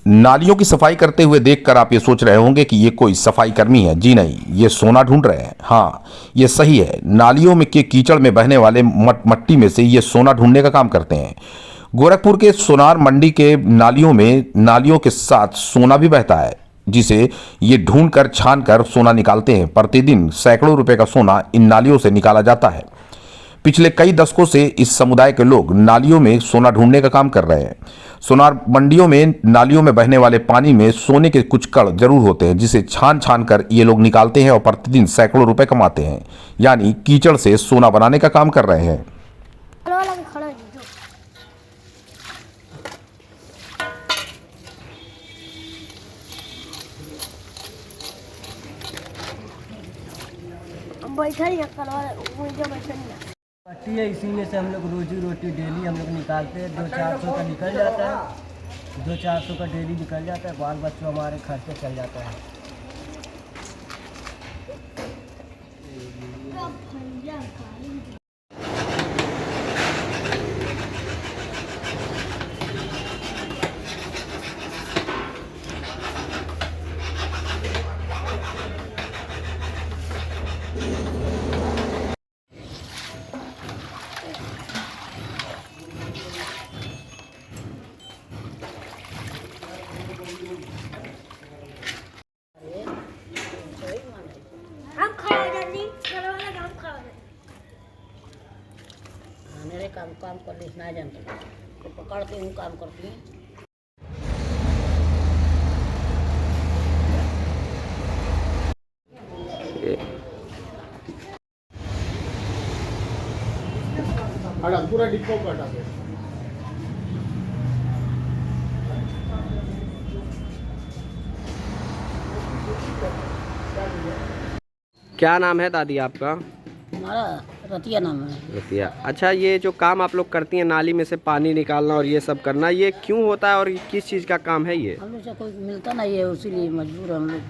नालियों की सफाई करते हुए देखकर आप ये सोच रहे होंगे कि ये कोई सफाई कर्मी है। जी नहीं, ये सोना ढूंढ रहे हैं। हाँ, ये सही है। नालियों में के कीचड़ में बहने वाले मट्टी में से ये सोना ढूंढने का काम करते हैं। गोरखपुर के सोनार मंडी के नालियों में नालियों के साथ सोना भी बहता है, जिसे ये ढूंढ कर छान कर सोना निकालते हैं। प्रतिदिन सैकड़ों रुपए का सोना इन नालियों से निकाला जाता है। पिछले कई दशकों से इस समुदाय के लोग नालियों में सोना ढूंढने का काम कर रहे हैं। सोनार मंडियों में नालियों में बहने वाले पानी में सोने के कुछ कण जरूर होते हैं, जिसे छान छान कर ये लोग निकालते हैं और प्रतिदिन सैकड़ों रुपए कमाते हैं। यानी कीचड़ से सोना बनाने का काम कर रहे हैं। पट्टी है, इसी में से हम लोग रोजी रोटी डेली हम लोग निकालते हैं। 200-400 का निकल जाता है, 200-400 का डेली निकल जाता है। बाल बच्चों हमारे खर्चे चल जाता है। मेरे काम कर लिखना जानते तो पकड़ती हूँ, काम करती हूँ। पूरा डिब्बा को हटा दो। क्या नाम है दादी आपका? हमारा रतिया नाम है। रतिया। अच्छा, ये जो काम आप लोग करती हैं नाली में से पानी निकालना और ये सब करना, ये क्यों होता है और किस चीज़ का काम है ये? हम लोग से कोई मिलता नहीं है, उसीलिए मजबूर हम लोग।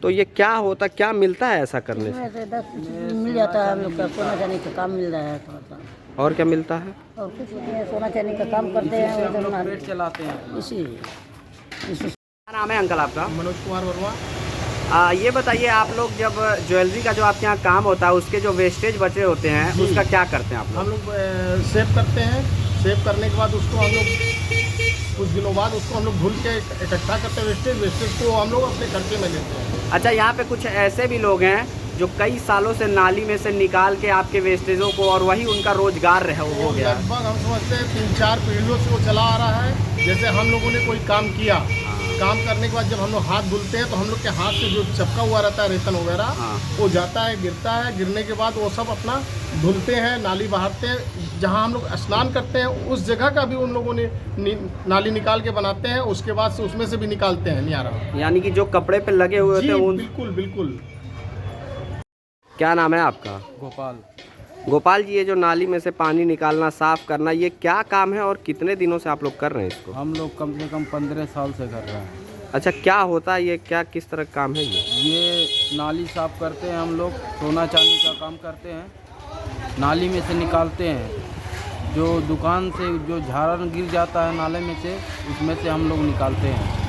तो ये क्या होता, क्या मिलता है ऐसा करने से? इसमें से 10 मिल जाता है। हम लोग का सोना चांदी का काम मिल रहा है थोड़ा सा। और क्या मिलता है? और कुछ नहीं है, सोना चांदी का काम करते हैं, पेट चलाते हैं। इसी क्या नाम है अंकल आपका? मनोज कुमार वर्मा। ये बताइए, आप लोग जब ज्वेलरी का जो आपके यहाँ काम होता है उसके जो वेस्टेज बचे होते हैं उसका क्या करते हैं आप लोग? हम लोग सेव करते हैं। सेव करने के बाद उसको हम लोग कुछ दिनों बाद उसको हम लोग धुल के इकट्ठा करते हैं। वेस्टेज को हम लोग अपने खर्चे में लेते हैं। अच्छा, यहाँ पे कुछ ऐसे भी लोग हैं जो कई सालों से नाली में से निकाल के आपके वेस्टेजों को, और वही उनका रोजगार हो गया। लगभग हम समझते हैं 3-4 पीढ़ियों से वो चला आ रहा है। जैसे हम लोगों ने कोई काम किया, काम करने के बाद जब हम लोग हाथ धुलते हैं तो हम लोग के हाथ से जो चपका हुआ रहता है रेतन वगैरह, वो जाता है, गिरता है। गिरने के बाद वो सब अपना धुलते हैं, नाली बहारते हैं। जहाँ हम लोग स्नान करते हैं उस जगह का भी उन लोगों ने नाली निकाल के बनाते हैं। उसके बाद से उसमें से भी निकालते हैं नियारा। यानी कि जो कपड़े पे लगे हुए होते हैं उन... बिल्कुल बिल्कुल। क्या नाम है आपका? गोपाल। गोपाल जी, ये जो नाली में से पानी निकालना, साफ करना, ये क्या काम है और कितने दिनों से आप लोग कर रहे हैं इसको? हम लोग कम से कम 15 साल से कर रहे हैं। अच्छा, क्या होता है ये, क्या किस तरह का काम है ये? ये नाली साफ करते हैं हम लोग, सोना चांदी का काम करते हैं। नाली में से निकालते हैं, जो दुकान से जो झाड़न गिर जाता है नाले में से, उसमें से हम लोग निकालते हैं।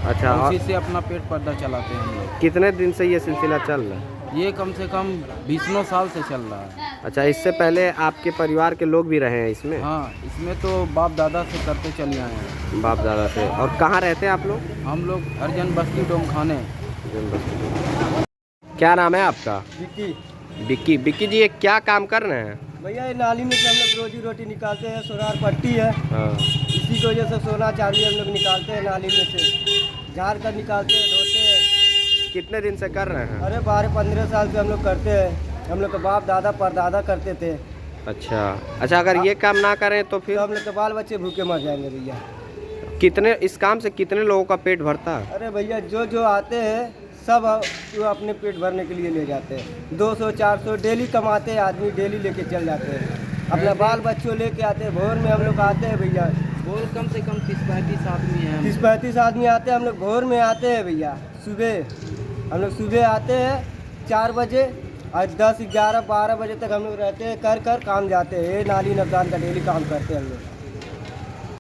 अच्छा, उसी से अपना पेट पर्दा चलाते हैं हम लोग। कितने दिन से ये सिलसिला चल रहा है? ये कम से कम 20 साल से चल रहा है। अच्छा, इससे पहले आपके परिवार के लोग भी रहे हैं इसमें? हाँ, इसमें तो बाप दादा से करते चले आए हैं। बाप दादा से। और कहाँ रहते हैं आप लोग? हम लोग अर्जन बस्ती डोमखाने। क्या नाम है आपका? विक्की। बिक्की। बिक्की जी, ये क्या काम कर रहे हैं? भैया, ये नाली में से हम लोग रोजी रोटी निकालते हैं। सोनार पट्टी है, हाँ। इसी की वजह से सोना चांदी हम लोग निकालते हैं नाली में से। झाड़ कर निकालते हैं, धोते हैं। कितने दिन से कर रहे हैं? अरे 12-15 साल से हम लोग करते हैं। हम लोग के बाप दादा परदादा करते थे। अच्छा। अच्छा, अगर ये काम ना करें तो फिर? तो हम लोग के बाल बच्चे भूखे मर जाएंगे भैया। कितने, इस काम से कितने लोगों का पेट भरता है? अरे भैया, जो जो आते हैं सब वो अपने पेट भरने के लिए ले जाते हैं। 200-400 डेली कमाते हैं आदमी, डेली लेके चल जाते हैं। अपना बाल बच्चों लेके आते हैं। भोर में हम लोग आते हैं भैया, भोर कम से कम 30-35 आदमी हैं। 30-35 आदमी आते हैं। हम लोग भोर में आते हैं भैया। सुबह हम लोग सुबह आते हैं 4 बजे और 10, 11, 12 बजे तक हम लोग रहते हैं। कर काम जाते हैं। ये नाली नब्दान का डेली काम करते हैं हम लोग।